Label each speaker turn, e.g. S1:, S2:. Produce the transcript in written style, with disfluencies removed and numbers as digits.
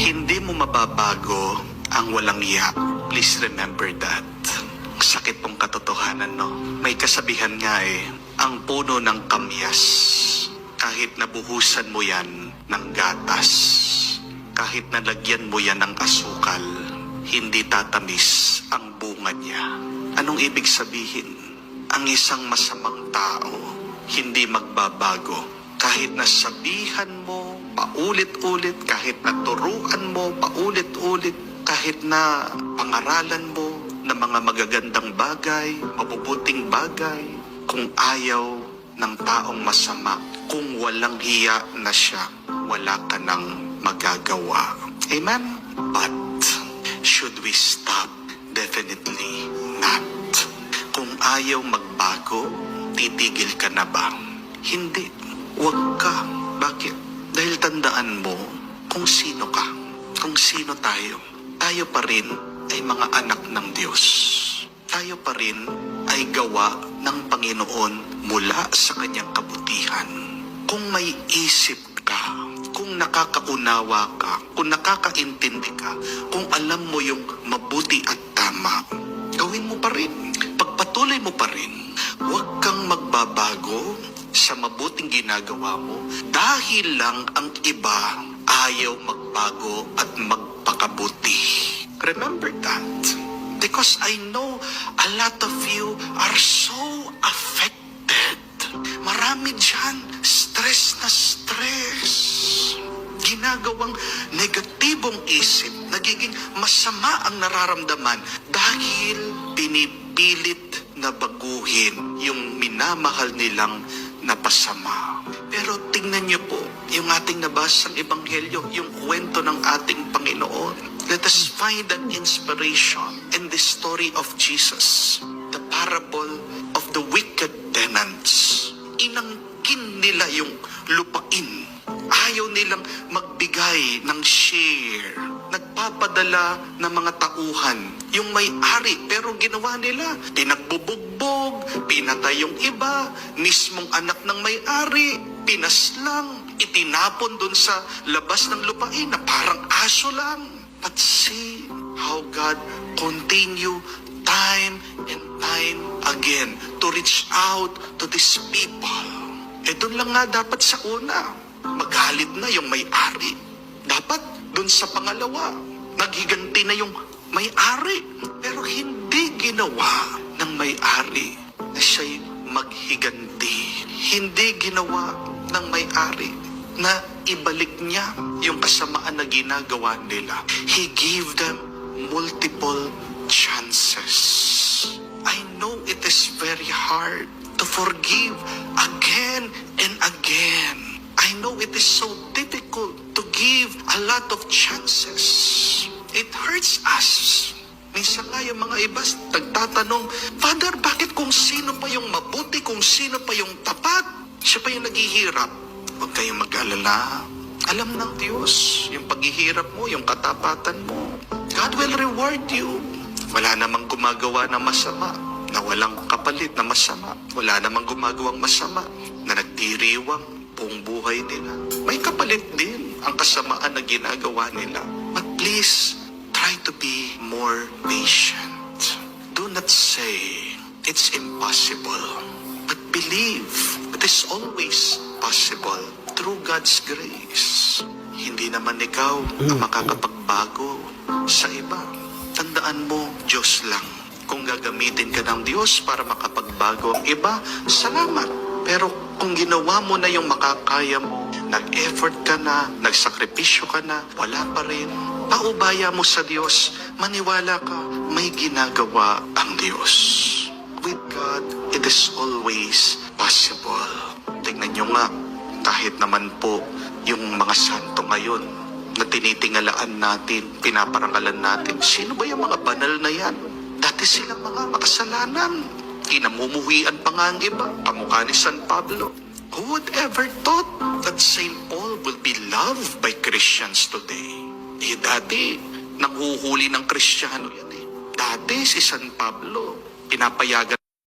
S1: Hindi mo mababago ang walang hiya. Please remember that. Sakit pong katotohanan, no? May kasabihan nga ang puno ng kamyas, kahit nabuhusan mo yan ng gatas, kahit nalagyan mo yan ng asukal, hindi tatamis ang bunga niya. Anong ibig sabihin? Ang isang masamang tao, hindi magbabago. Kahit nasabihan mo paulit-ulit, kahit naturuan mo paulit-ulit, kahit na pangaralan mo ng mga magagandang bagay, mabubuting bagay, kung ayaw ng taong masama, kung walang hiya na siya, wala ka nang magagawa. Amen? But, should we stop? Definitely not. Kung ayaw magbago, titigil ka na ba? Hindi. Huwag ka. Bakit? Dahil tandaan mo kung sino ka. Kung sino tayo. Tayo pa rin ay mga anak ng Diyos. Tayo pa rin ay gawa ng Panginoon mula sa kanyang kabutihan. Kung may isip ka, kung nakakaunawa ka, kung nakakaintindi ka, kung alam mo yung mabuti at tama, gawin mo pa rin. Pagpatuloy mo pa rin. Huwag kang magbabago sa mabuting ginagawa mo dahil lang ang iba ayaw magbago at magpakabuti. Remember that. Because I know a lot of you are so affected. Marami dyan, stress na stress. Ginagawang negatibong isip, nagiging masama ang nararamdaman dahil pinipilit na baguhin yung minamahal nilang napasama. Pero tingnan niyo po, yung ating nabasang ebanghelyo, yung kwento ng ating Panginoon. Let us find an inspiration in the story of Jesus, the parable of the wicked tenants. Inangkin nila yung lupain. Ayaw nilang magbigay ng share. Nagpapadala ng mga tauhan. Yung may-ari, pero ginawa nila, pinagbubugbog, pinatay yung iba, mismong anak ng may-ari, pinaslang, itinapon dun sa labas ng lupain na parang aso lang. But see how God continue time and time again to reach out to these people. Doon lang nga dapat sa una, magalit na yung may-ari. Dapat doon sa pangalawa, naghiganti na yung may-ari. Pero hindi ginawa ng may-ari na siya'y maghiganti. Hindi ginawa ng may-ari na ibalik niya yung kasamaan na ginagawa nila. He gave them multiple chances. I know it is very hard to forgive again and again. I know it is so difficult to give a lot of chances. It hurts us. Minsan nga yung mga iba nagtatanong, Father, bakit kung sino pa yung mabuti, kung sino pa yung tapat, siya pa yung naghihirap? Huwag kayong mag-alala. Alam ng Diyos yung paghihirap mo, yung katapatan mo. God will reward you. Wala namang gumagawa na masama, na walang kapalit na masama. Wala namang gumagawang masama, na nagdiriwang buong buhay nila. May kapalit din ang kasamaan na ginagawa nila. But please, try to be more patient. Do not say, it's impossible. But believe, it is always possible through God's grace. Hindi naman ikaw ang makakapagbago sa iba. Tandaan mo, Diyos lang. Kung gagamitin ka ng Diyos para makapagbago ang iba, salamat. Pero kung ginawa mo na yung makakaya mo, nag-effort ka na, nagsakripisyo ka na, wala pa rin, paubaya mo sa Diyos, maniwala ka, may ginagawa ang Diyos. With God, it is always possible. Tingnan nyo nga, kahit naman po yung mga santo ngayon na tinitingalaan natin, pinaparangalan natin, sino ba yung mga banal na yan? Dati silang mga makasalanan. Kinamumuhian pa nga ang iba, kamukha ni San Pablo. Who would ever thought that St. Paul will be loved by Christians today? Dati, nanghuhuli ng Kristiyano yan Dati si San Pablo, pinapayagan